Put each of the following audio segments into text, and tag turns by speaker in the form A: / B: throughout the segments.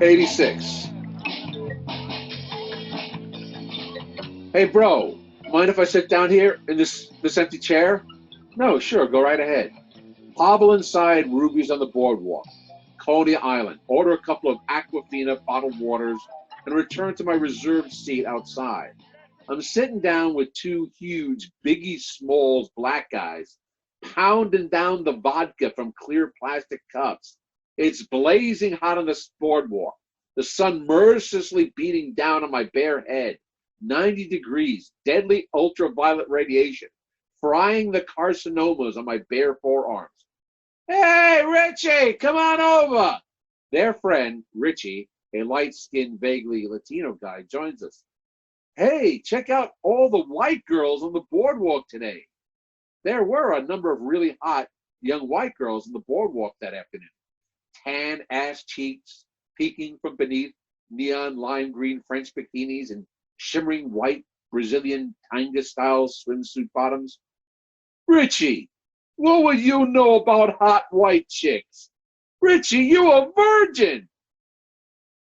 A: 86. Hey, bro, mind if I sit down here in this empty chair? No, sure, go right ahead. Hobble inside Ruby's on the boardwalk, Coney Island, order a couple of Aquafina bottled waters, and return to my reserved seat outside. I'm sitting down with two huge Biggie Smalls black guys, pounding down the vodka from clear plastic cups. It's blazing hot on the boardwalk, the sun mercilessly beating down on my bare head. 90 degrees, deadly ultraviolet radiation, frying the carcinomas on my bare forearms. Hey, Richie, come on over. Their friend, Richie, a light-skinned, vaguely Latino guy, joins us. Hey, check out all the white girls on the boardwalk today. There were a number of really hot young white girls on the boardwalk that afternoon. Tan ass cheeks peeking from beneath neon lime green French bikinis and shimmering white Brazilian tanga-style swimsuit bottoms. Richie, what would you know about hot white chicks? Richie, you a virgin.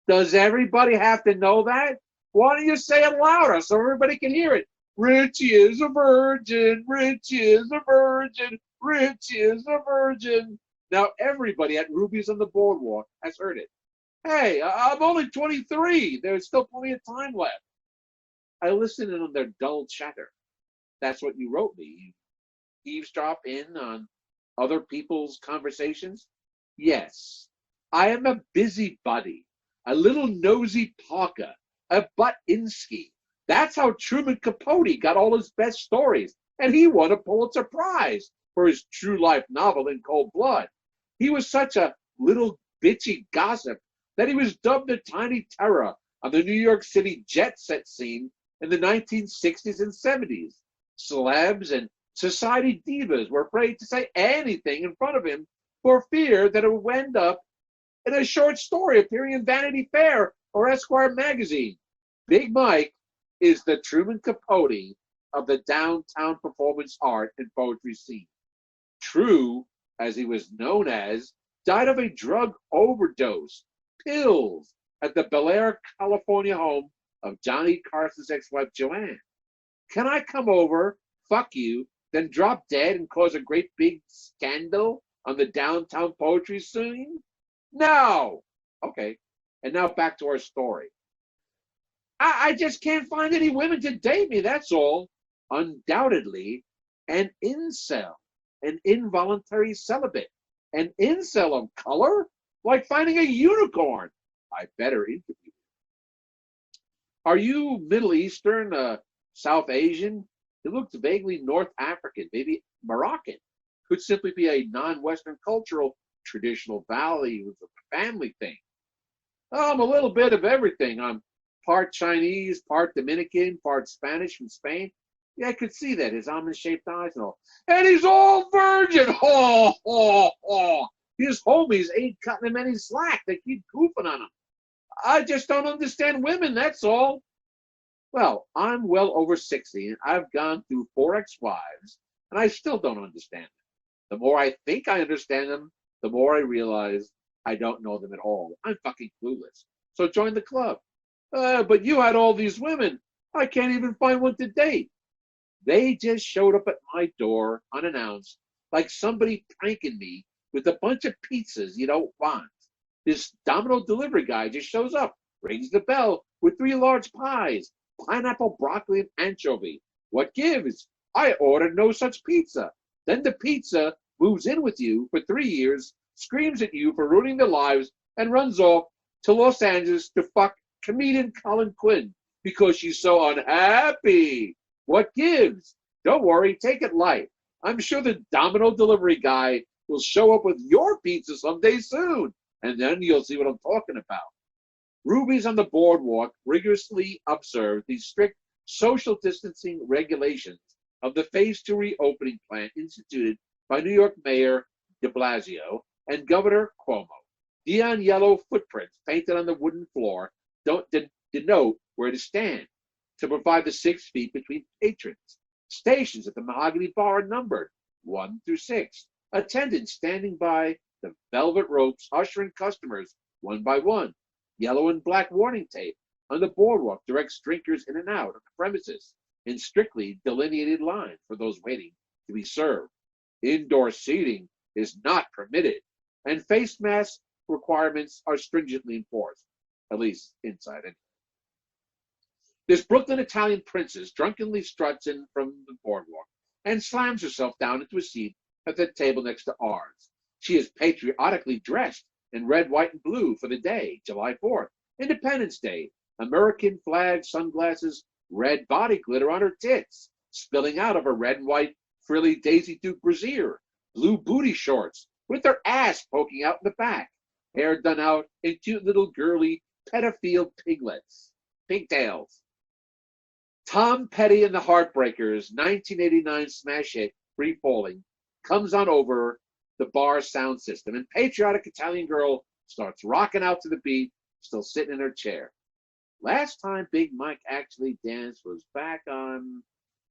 A: Does everybody have to know that? Why don't you say it louder so everybody can hear it? Richie is a virgin. Richie is a virgin. Richie is a virgin. Now everybody at Ruby's on the boardwalk has heard it. Hey, I'm only 23. There's still plenty of time left. I listen in on their dull chatter. That's what you wrote me. You eavesdrop in on other people's conversations? Yes. I am a busybody, a little nosy Parker, a Buttinsky. That's how Truman Capote got all his best stories, and he won a Pulitzer Prize for his true life novel In Cold Blood. He was such a little bitchy gossip that he was dubbed the Tiny Terror on the New York City jet set scene in the 1960s and 70s. Celebs and society divas were afraid to say anything in front of him for fear that it would end up in a short story appearing in Vanity Fair or Esquire magazine. Big Mike is the Truman Capote of the downtown performance art and poetry scene. True, as he was known as, died of a drug overdose, pills, at the Bel Air, California home of Johnny Carson's ex-wife, Joanne. Can I come over, fuck you, then drop dead and cause a great big scandal on the downtown poetry scene? No! Okay, and now back to our story. I just can't find any women to date me, that's all. Undoubtedly, an incel, an involuntary celibate. An incel of color? Like finding a unicorn. I better interview you. Are you Middle Eastern, South Asian? It looks vaguely North African, maybe Moroccan. Could simply be a non-Western cultural traditional value with a family thing. I'm a little bit of everything. I'm part Chinese, part Dominican, part Spanish from Spain. Yeah, I could see that, his almond-shaped eyes and all. And he's all virgin! Ho, ho, ho. His homies ain't cutting him any slack. They keep goofing on him. I just don't understand women, that's all. Well, I'm well over 60, and I've gone through 4 ex-wives, and I still don't understand them. The more I think I understand them, the more I realize I don't know them at all. I'm fucking clueless. So join the club. But you had all these women. I can't even find one to date. They just showed up at my door unannounced, like somebody pranking me with a bunch of pizzas you don't want. This Domino delivery guy just shows up, rings the bell with 3 large pies, pineapple, broccoli, and anchovy. What gives? I ordered no such pizza. Then the pizza moves in with you for 3 years, screams at you for ruining their lives, and runs off to Los Angeles to fuck comedian Colin Quinn because she's so unhappy. What gives? Don't worry, take it light. I'm sure the Domino delivery guy will show up with your pizza someday soon, and then you'll see what I'm talking about. Ruby's on the boardwalk rigorously observed the strict social distancing regulations of the Phase 2 reopening plan instituted by New York Mayor de Blasio and Governor Cuomo. Neon yellow footprints painted on the wooden floor don't denote where to stand to provide the 6 feet between patrons. Stations at the mahogany bar are numbered 1 through 6. Attendants standing by the velvet ropes ushering customers one by one. Yellow and black warning tape on the boardwalk directs drinkers in and out of the premises in strictly delineated lines for those waiting to be served. Indoor seating is not permitted, and face mask requirements are stringently enforced, at least inside it. This Brooklyn Italian princess drunkenly struts in from the boardwalk and slams herself down into a seat at the table next to ours. She is patriotically dressed in red, white, and blue for the day, July 4th, Independence Day, American flag, sunglasses, red body glitter on her tits, spilling out of her red and white frilly Daisy Duke brassiere, blue booty shorts with her ass poking out in the back, hair done out in cute little girly pedophile pigtails. Tom Petty and the Heartbreakers' 1989 smash hit, Free Falling, comes on over the bar sound system, and patriotic Italian girl starts rocking out to the beat, still sitting in her chair. Last time Big Mike actually danced was back on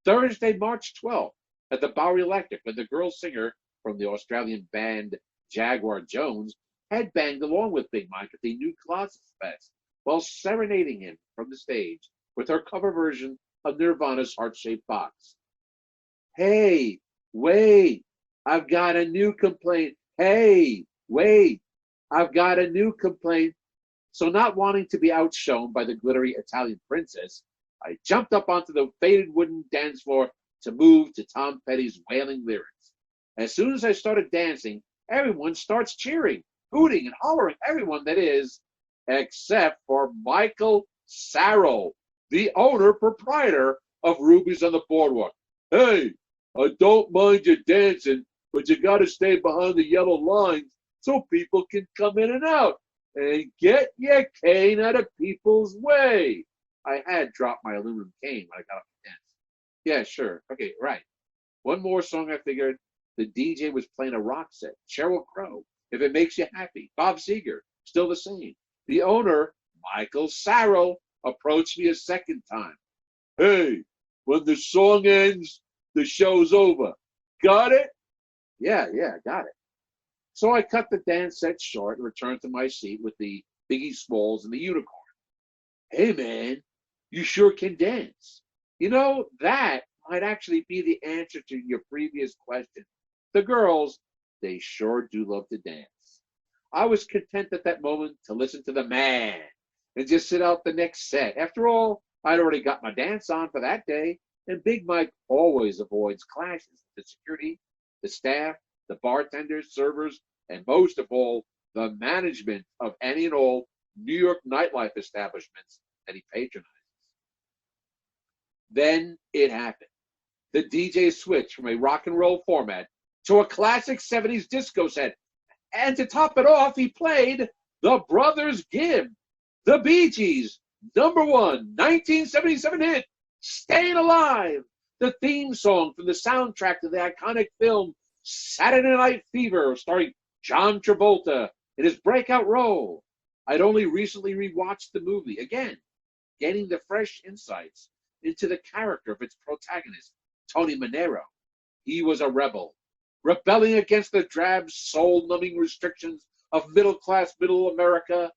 A: Thursday, March 12th, at the Bowery Electric, when the girl singer from the Australian band Jaguar Jones had banged along with Big Mike at the New Closet Fest while serenading him from the stage with her cover version of Nirvana's Heart-Shaped Box. Hey, wait, I've got a new complaint. Hey, wait, I've got a new complaint. So, not wanting to be outshone by the glittery Italian princess, I jumped up onto the faded wooden dance floor to move to Tom Petty's wailing lyrics. As soon as I started dancing, everyone starts cheering, hooting and hollering, everyone that is, except for Michael Sarrow, the owner proprietor of Ruby's on the Boardwalk. Hey, I don't mind you dancing, but you got to stay behind the yellow lines so people can come in and out. And get your cane out of people's way. I had dropped my aluminum cane when I got up to dance. Yeah, sure. Okay, right. One more song I figured. The DJ was playing a rock set. Sheryl Crow, If It Makes You Happy. Bob Seger, still the same. The owner, Michael Sarrow, approached me a second time. Hey, when the song ends, the show's over. Got it? Yeah, got it. So I cut the dance set short and returned to my seat with the Biggie Smalls and the Unicorn. Hey, man, you sure can dance. You know, that might actually be the answer to your previous question. The girls, they sure do love to dance. I was content at that moment to listen to the man and just sit out the next set. After all, I'd already got my dance on for that day, and Big Mike always avoids clashes with the security, the staff, the bartenders, servers, and most of all, the management of any and all New York nightlife establishments that he patronizes. Then it happened. The DJ switched from a rock and roll format to a classic 70s disco set. And to top it off, he played The Brothers Gibb, the Bee Gees' #1 1977 hit, Staying Alive, the theme song from the soundtrack to the iconic film Saturday Night Fever, starring John Travolta in his breakout role. I'd only recently rewatched the movie again, gaining the fresh insights into the character of its protagonist, Tony Manero. He was a rebel, rebelling against the drab, soul-numbing restrictions of middle-class middle America,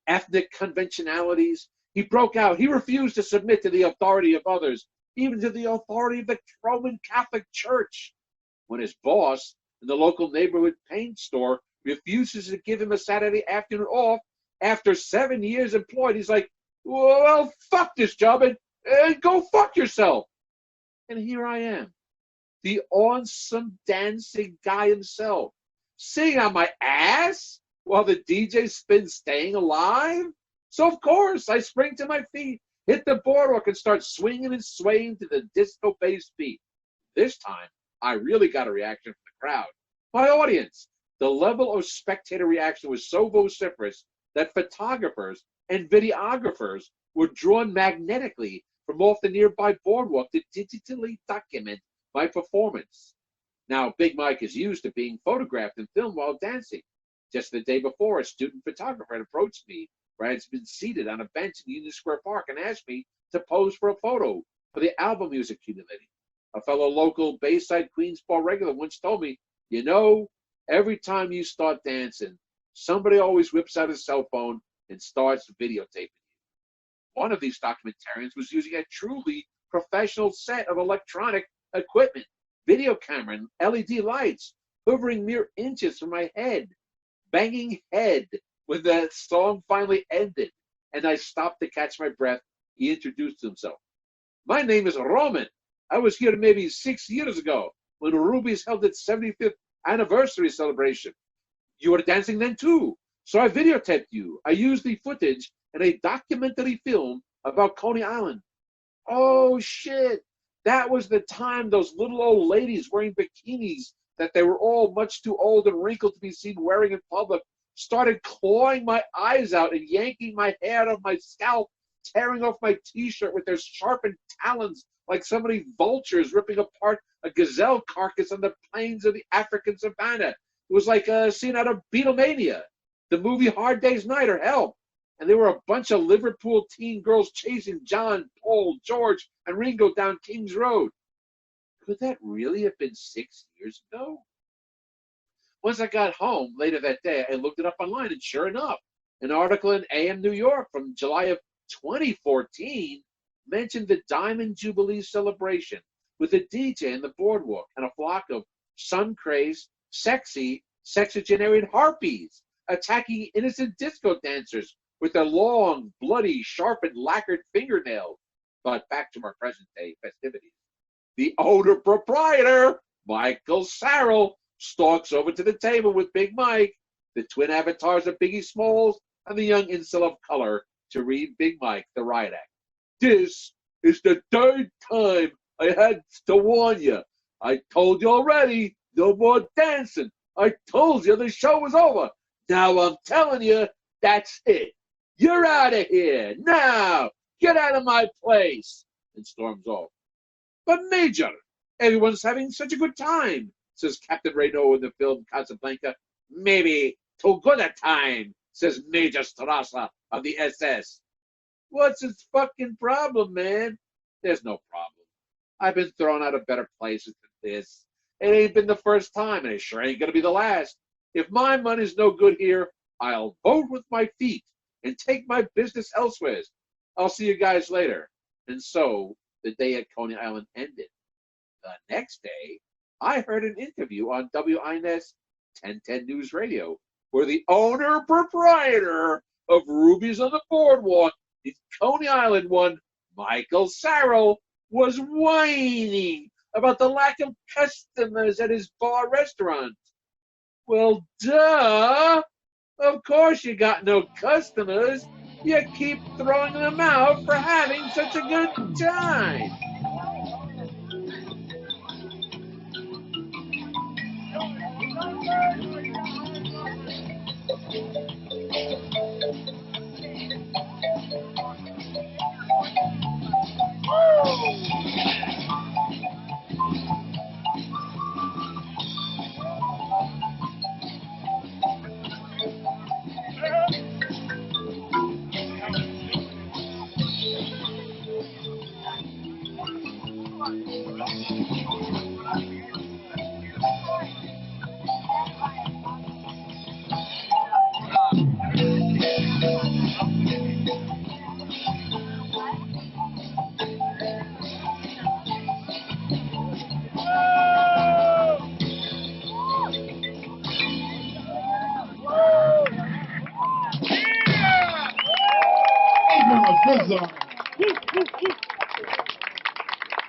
A: ethnic conventionalities. He broke out. He refused to submit to the authority of others, even to the authority of the Roman Catholic Church. When his boss in the local neighborhood paint store refuses to give him a Saturday afternoon off after 7 years employed, he's like, well, fuck this job and go fuck yourself. And here I am, the awesome dancing guy himself, sitting on my ass while the DJ spins Staying Alive. So of course I spring to my feet, hit the boardwalk, and start swinging and swaying to the disco-based beat. This time, I really got a reaction from the crowd. My audience. The level of spectator reaction was so vociferous that photographers and videographers were drawn magnetically from off the nearby boardwalk to digitally document my performance. Now, Big Mike is used to being photographed and filmed while dancing. Just the day before, a student photographer had approached me where I had been seated on a bench in Union Square Park and asked me to pose for a photo for the album he was accumulating. A fellow local Bayside Queens Bar regular once told me, you know, every time you start dancing, somebody always whips out his cell phone and starts videotaping. One of these documentarians was using a truly professional set of electronic equipment, video camera and LED lights, hovering mere inches from my head, banging head. When the song finally ended and I stopped to catch my breath, he introduced himself. My name is Roman. I was here maybe 6 years ago when Ruby's held its 75th anniversary celebration. You were dancing then too, so I videotaped you. I used the footage in a documentary film about Coney Island. Oh shit, that was the time those little old ladies wearing bikinis that they were all much too old and wrinkled to be seen wearing in public started clawing my eyes out and yanking my hair out of my scalp, tearing off my t-shirt with their sharpened talons like so many vultures ripping apart a gazelle carcass on the plains of the African savannah. It was like a scene out of Beatlemania, the movie Hard Day's Night or Help. And there were a bunch of Liverpool teen girls chasing John, Paul, George, and Ringo down King's Road. Could that really have been 6 years ago? Once I got home later that day, I looked it up online, and sure enough, an article in AM New York from July of 2014 mentioned the Diamond Jubilee celebration with a DJ in the boardwalk and a flock of sun-crazed, sexy, sexagenarian harpies attacking innocent disco dancers with their long, bloody, sharpened, lacquered fingernails. But back to our present-day festivities. The owner proprietor, Michael Sarrell, stalks over to the table with Big Mike, the twin avatars of Biggie Smalls, and the young incel of color to read Big Mike the riot act. This is the third time I had to warn you. I told you already, no more dancing. I told you the show was over. Now I'm telling you, that's it. You're out of here. Now, get out of my place. And storms off. But Major, everyone's having such a good time, says Captain Reno in the film Casablanca. Maybe too good a time, says Major Strasser of the SS. What's his fucking problem, man? There's no problem. I've been thrown out of better places than this. It ain't been the first time, and it sure ain't gonna be the last. If my money's no good here, I'll vote with my feet and take my business elsewhere. I'll see you guys later. And so the day at Coney Island ended. The next day, I heard an interview on WINS 1010 News Radio where the owner-proprietor of Ruby's on the Boardwalk in Coney Island one, Michael Sarrell, was whining about the lack of customers at his bar restaurant. Well, duh! Of course you got no customers. You keep throwing them out for having such a good time.